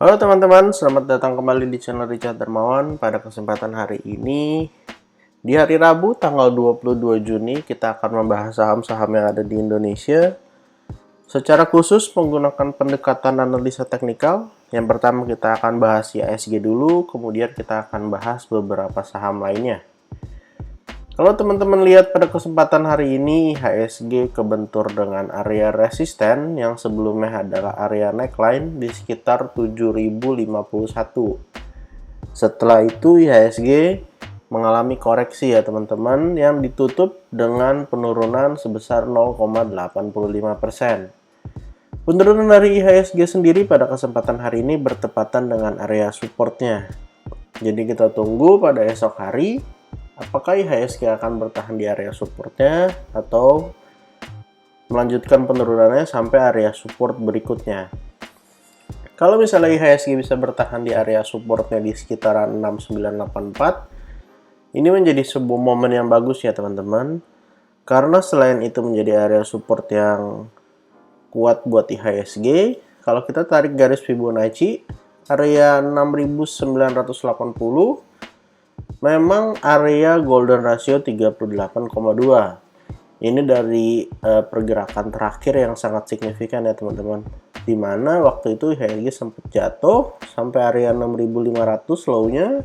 Halo teman-teman, selamat datang kembali di channel Richard Darmawan. Pada kesempatan hari ini, di hari Rabu tanggal 22 Juni, kita akan membahas saham-saham yang ada di Indonesia secara khusus menggunakan pendekatan analisa teknikal. Yang pertama kita akan bahas IHSG dulu, kemudian kita akan bahas beberapa saham lainnya. Kalau teman-teman lihat pada kesempatan hari ini, IHSG kebentur dengan area resisten yang sebelumnya adalah area neckline di sekitar 7051. Setelah itu IHSG mengalami koreksi ya teman-teman, yang ditutup dengan penurunan sebesar 0,85%. Penurunan dari IHSG sendiri pada kesempatan hari ini bertepatan dengan area supportnya. Jadi kita tunggu pada esok hari apakah IHSG akan bertahan di area supportnya atau melanjutkan penurunannya sampai area support berikutnya. Kalau misalnya IHSG bisa bertahan di area supportnya di sekitaran 6984, ini menjadi sebuah momen yang bagus ya teman-teman. Karena selain itu menjadi area support yang kuat buat IHSG, kalau kita tarik garis Fibonacci, area 6980 memang area golden ratio 38,2. Ini dari pergerakan terakhir yang sangat signifikan ya teman-teman. Dimana waktu itu IHSG sempat jatuh sampai area 6500 low-nya.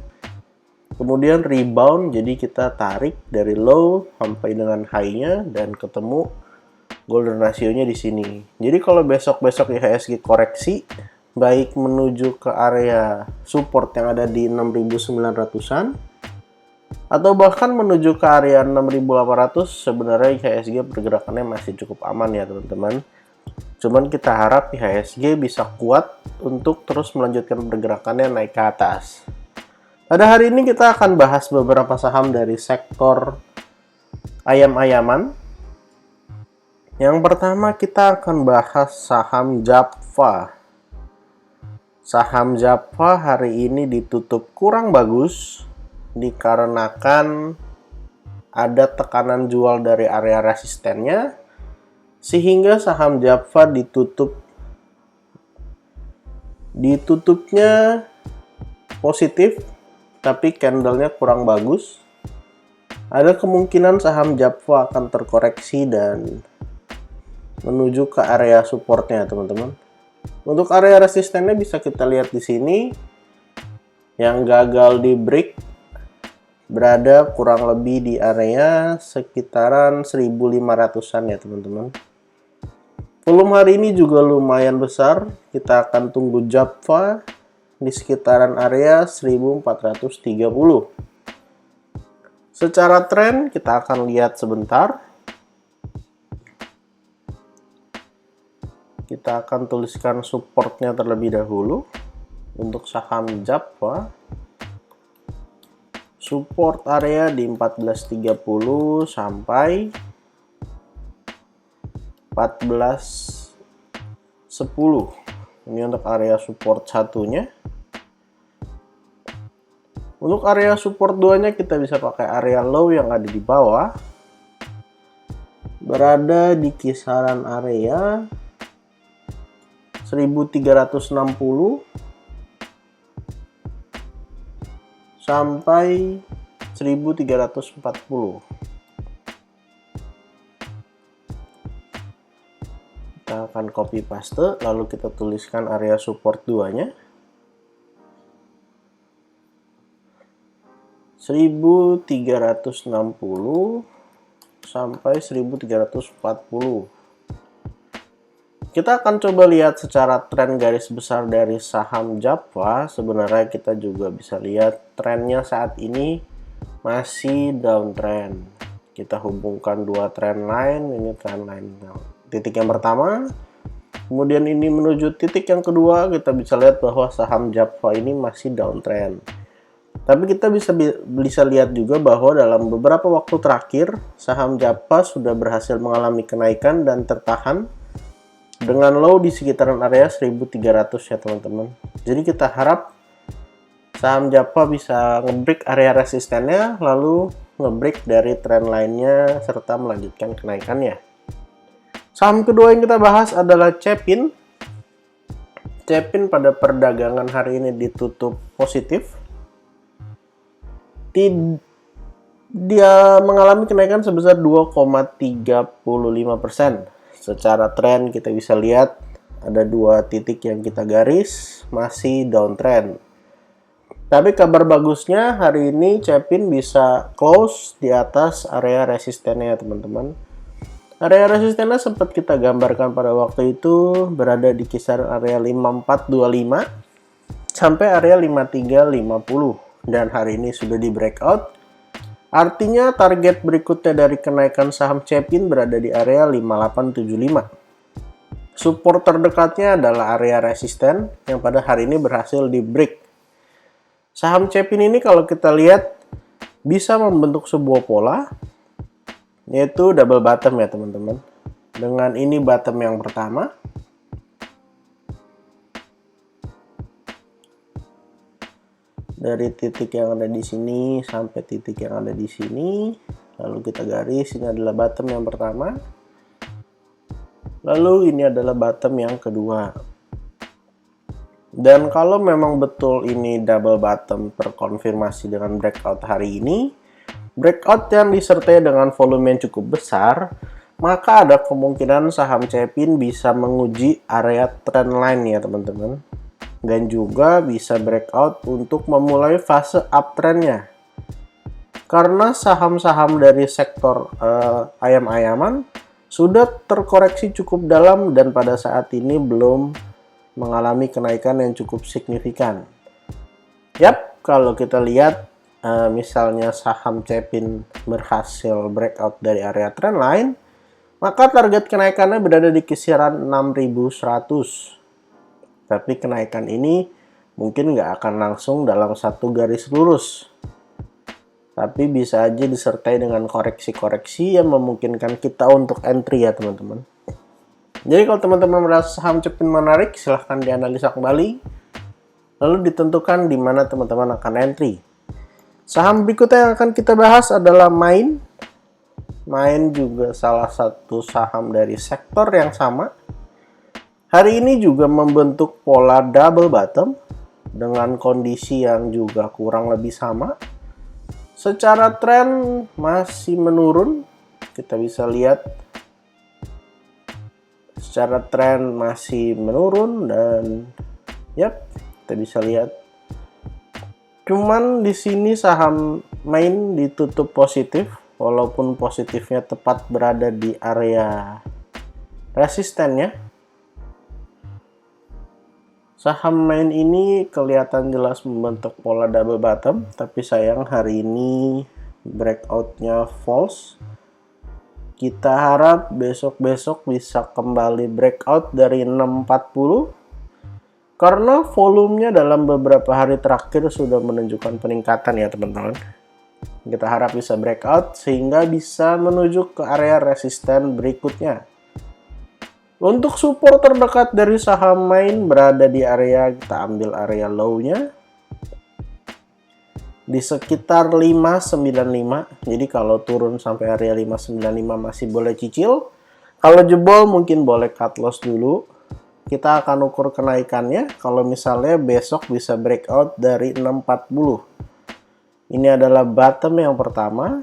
Kemudian rebound, jadi kita tarik dari low sampai dengan high-nya dan ketemu golden ratio-nya di sini. Jadi kalau besok-besok IHSG koreksi baik menuju ke area support yang ada di 6900-an atau bahkan menuju ke area 6800, sebenarnya IHSG pergerakannya masih cukup aman ya teman-teman. Cuman kita harap IHSG bisa kuat untuk terus melanjutkan pergerakannya naik ke atas. Pada hari ini kita akan bahas beberapa saham dari sektor ayam-ayaman. Yang pertama kita akan bahas saham Japfa. Saham Japfa hari ini ditutup kurang bagus dikarenakan ada tekanan jual dari area resistennya, sehingga saham Japfa ditutupnya positif tapi candlenya kurang bagus. Ada kemungkinan saham Japfa akan terkoreksi dan menuju ke area supportnya teman-teman. Untuk area resistennya bisa kita lihat di sini, yang gagal di break berada kurang lebih di area sekitaran 1500-an ya teman-teman. Volume hari ini juga lumayan besar. Kita akan tunggu Japfa di sekitaran area 1430. Secara tren kita akan lihat sebentar. Kita akan tuliskan supportnya terlebih dahulu untuk saham Japfa. Support area di 1430 sampai 1410. Ini untuk area support satunya. Untuk area support 2-nya kita bisa pakai area low yang ada di bawah. Berada di kisaran area 1360 sampai 1340. Kita akan copy paste, lalu kita tuliskan area support 2-nya. 1360 sampai 1340. Kita akan coba lihat secara tren garis besar dari saham Japfa. Sebenarnya kita juga bisa lihat trennya saat ini masih downtrend. Kita hubungkan dua trend line, ini trend line titik yang pertama, kemudian ini menuju titik yang kedua. Kita bisa lihat bahwa saham Japfa ini masih downtrend. Tapi kita bisa lihat juga bahwa dalam beberapa waktu terakhir saham Japfa sudah berhasil mengalami kenaikan dan tertahan dengan low di sekitaran area 1300 ya teman-teman. Jadi kita harap saham Japfa bisa ngebreak area resistennya, lalu ngebreak dari trend lainnya serta melanjutkan kenaikannya. Saham kedua yang kita bahas adalah Cepin. Cepin pada perdagangan hari ini ditutup positif. Dia mengalami kenaikan sebesar 2,35%. Secara tren kita bisa lihat ada dua titik yang kita garis masih downtrend. Tapi kabar bagusnya hari ini Cepin bisa close di atas area resistennya teman-teman. Area resistennya sempat kita gambarkan pada waktu itu berada di kisaran area 5425 sampai area 5350 dan hari ini sudah di breakout. Artinya target berikutnya dari kenaikan saham Cepin berada di area 5875. Support terdekatnya adalah area resisten yang pada hari ini berhasil di break. Saham Cepin ini kalau kita lihat bisa membentuk sebuah pola, yaitu double bottom ya teman-teman. Dengan ini bottom yang pertama. Dari titik yang ada di sini sampai titik yang ada di sini. Lalu kita garis, ini adalah bottom yang pertama. Lalu ini adalah bottom yang kedua. Dan kalau memang betul ini double bottom terkonfirmasi dengan breakout hari ini, breakout yang disertai dengan volume yang cukup besar, maka ada kemungkinan saham Cepin bisa menguji area trendline ya teman-teman. Dan juga bisa breakout untuk memulai fase uptrendnya. Karena saham-saham dari sektor ayam-ayaman sudah terkoreksi cukup dalam dan pada saat ini belum mengalami kenaikan yang cukup signifikan. Yap, kalau kita lihat misalnya saham Cepin berhasil breakout dari area trendline, maka target kenaikannya berada di kisaran 6.100. Tapi kenaikan ini mungkin nggak akan langsung dalam satu garis lurus. Tapi bisa aja disertai dengan koreksi-koreksi yang memungkinkan kita untuk entry ya teman-teman. Jadi kalau teman-teman merasa saham Cepin menarik, silahkan dianalisa kembali. Lalu ditentukan di mana teman-teman akan entry. Saham berikutnya yang akan kita bahas adalah Main. Main juga salah satu saham dari sektor yang sama. Hari ini juga membentuk pola double bottom dengan kondisi yang juga kurang lebih sama. Secara tren masih menurun, kita bisa lihat secara tren masih menurun dan yap, kita bisa lihat. Cuman di sini saham Main ditutup positif, walaupun positifnya tepat berada di area resistennya. Saham Main ini kelihatan jelas membentuk pola double bottom, tapi sayang hari ini breakoutnya false. Kita harap besok-besok bisa kembali breakout dari 640 karena volumenya dalam beberapa hari terakhir sudah menunjukkan peningkatan ya teman-teman. Kita harap bisa breakout sehingga bisa menuju ke area resisten berikutnya. Untuk support terdekat dari saham Main berada di area, kita ambil area low-nya di sekitar 595. Jadi kalau turun sampai area 595 masih boleh cicil. Kalau jebol mungkin boleh cut loss dulu. Kita akan ukur kenaikannya kalau misalnya besok bisa breakout dari 640. Ini adalah bottom yang pertama.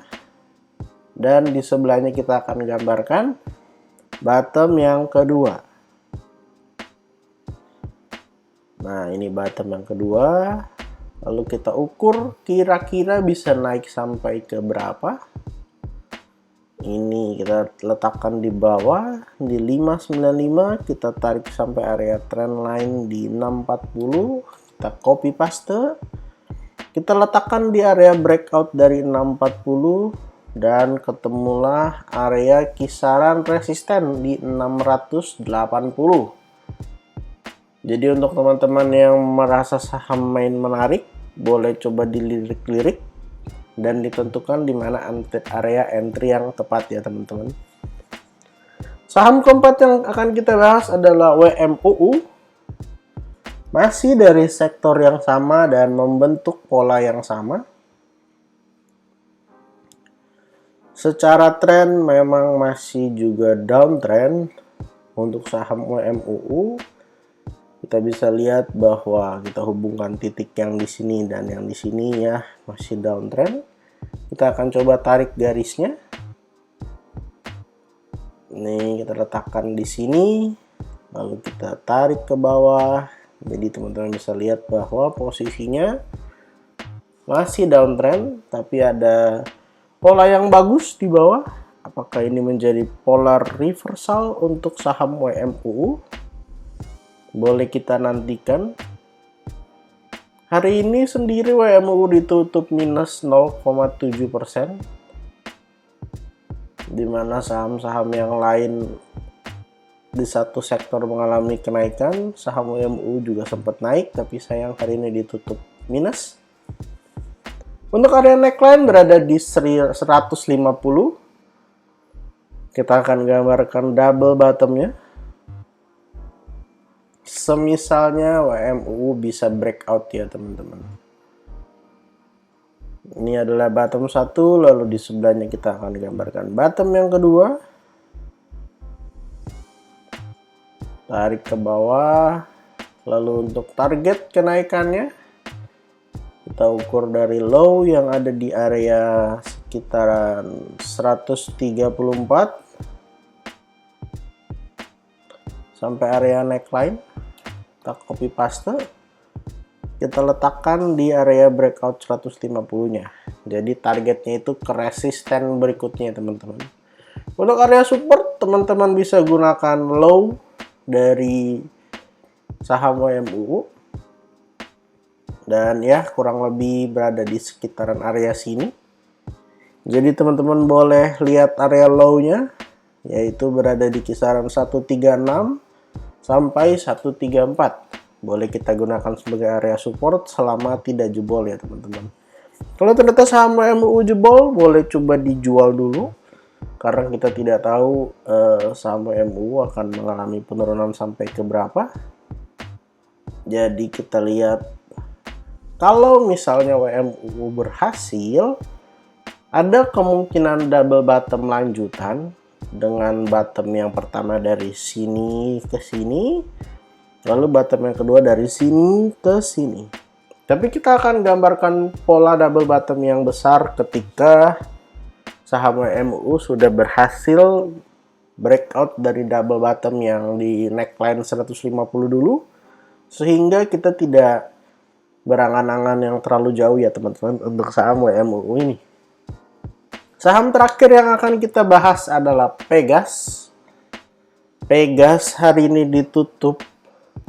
Dan di sebelahnya kita akan gambarkan bottom yang kedua. Nah, ini bottom yang kedua. Lalu kita ukur kira-kira bisa naik sampai ke berapa. Ini kita letakkan di bawah di 595, kita tarik sampai area trendline di 640. Kita copy paste. Kita letakkan di area breakout dari 640. Dan ketemulah area kisaran resisten di 680. Jadi untuk teman-teman yang merasa saham Main menarik, boleh coba dilirik-lirik dan ditentukan di mana area entry yang tepat ya teman-teman. Saham keempat yang akan kita bahas adalah WMUU. Masih dari sektor yang sama dan membentuk pola yang sama. Secara tren memang masih juga downtrend untuk saham WMUU kita bisa lihat bahwa kita hubungkan titik yang di sini dan yang di sini ya masih downtrend. Kita akan coba tarik garisnya. Ini kita letakkan di sini, lalu kita tarik ke bawah. Jadi teman-teman bisa lihat bahwa posisinya masih downtrend, tapi ada pola yang bagus di bawah. Apakah ini menjadi polar reversal untuk saham WMUU? Boleh kita nantikan. Hari ini sendiri WMUU ditutup minus 0,7%, di mana saham-saham yang lain di satu sektor mengalami kenaikan. Saham WMUU juga sempat naik, tapi sayang hari ini ditutup minus. Untuk area neckline berada di 150. Kita akan gambarkan double bottomnya. Semisalnya WMUU bisa breakout ya teman-teman. Ini adalah bottom 1, lalu di sebelahnya kita akan gambarkan bottom yang kedua. Tarik ke bawah. Lalu untuk target kenaikannya, kita ukur dari low yang ada di area sekitaran 134 sampai area neckline. Kita copy paste, kita letakkan di area breakout 150-nya. Jadi targetnya itu ke resisten berikutnya teman-teman. Untuk area support, teman-teman bisa gunakan low dari saham WMUU. Dan ya kurang lebih berada di sekitaran area sini. Jadi teman-teman boleh lihat area low-nya, yaitu berada di kisaran 136 sampai 134. Boleh kita gunakan sebagai area support selama tidak jebol ya teman-teman. Kalau ternyata saham WMUU jebol, boleh coba dijual dulu, karena kita tidak tahu saham WMUU akan mengalami penurunan sampai ke berapa. Jadi kita lihat, kalau misalnya WMUU berhasil, ada kemungkinan double bottom lanjutan dengan bottom yang pertama dari sini ke sini, lalu bottom yang kedua dari sini ke sini. Tapi kita akan gambarkan pola double bottom yang besar ketika saham WMUU sudah berhasil breakout dari double bottom yang di neckline 150 dulu, sehingga kita tidak berangan-angan yang terlalu jauh ya teman-teman untuk saham WMUU ini. Saham terakhir yang akan kita bahas adalah Pegas. Pegas hari ini ditutup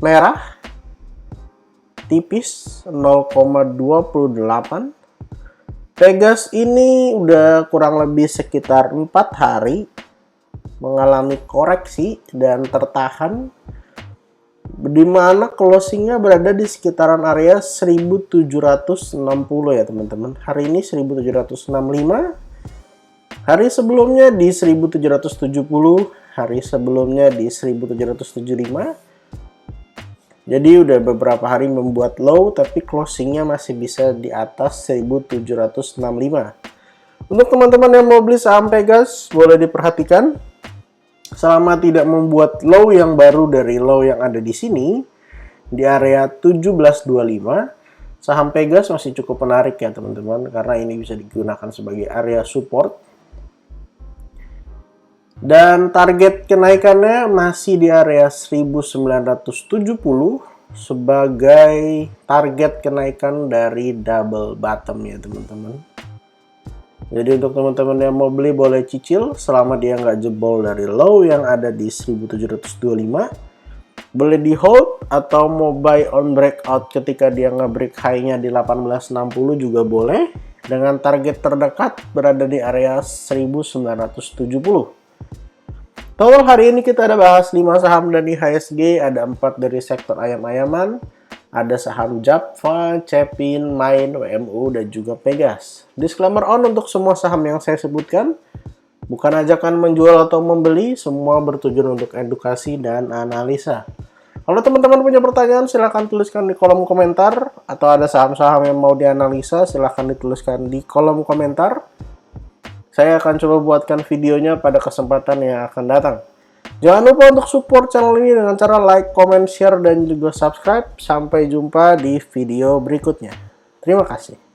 merah, tipis 0,28. Pegas ini udah kurang lebih sekitar 4 hari mengalami koreksi dan tertahan, di mana closingnya berada di sekitaran area 1760 ya teman-teman. Hari ini 1765. Hari sebelumnya di 1770, hari sebelumnya di 1775. Jadi udah beberapa hari membuat low, tapi closingnya masih bisa di atas 1765. Untuk teman-teman yang mau beli saham Pegas, boleh diperhatikan. Selama tidak membuat low yang baru dari low yang ada di sini, di area 1725, saham Pegas masih cukup menarik ya teman-teman, karena ini bisa digunakan sebagai area support. Dan target kenaikannya masih di area 1970 sebagai target kenaikan dari double bottom ya teman-teman. Jadi untuk teman-teman yang mau beli boleh cicil selama dia nggak jebol dari low yang ada di 1725. Boleh di hold atau mau buy on breakout ketika dia nge-break high-nya di 1860 juga boleh. Dengan target terdekat berada di area 1970. Total hari ini kita ada bahas 5 saham dari IHSG, ada 4 dari sektor ayam-ayaman, ada saham Japfa, Cepin, Main, WMUU, dan juga Pegas. Disclaimer on untuk semua saham yang saya sebutkan, bukan ajakan menjual atau membeli, semua bertujuan untuk edukasi dan analisa. Kalau teman-teman punya pertanyaan, silahkan tuliskan di kolom komentar, atau ada saham-saham yang mau dianalisa, silahkan dituliskan di kolom komentar. Saya akan coba buatkan videonya pada kesempatan yang akan datang. Jangan lupa untuk support channel ini dengan cara like, comment, share, dan juga subscribe. Sampai jumpa di video berikutnya. Terima kasih.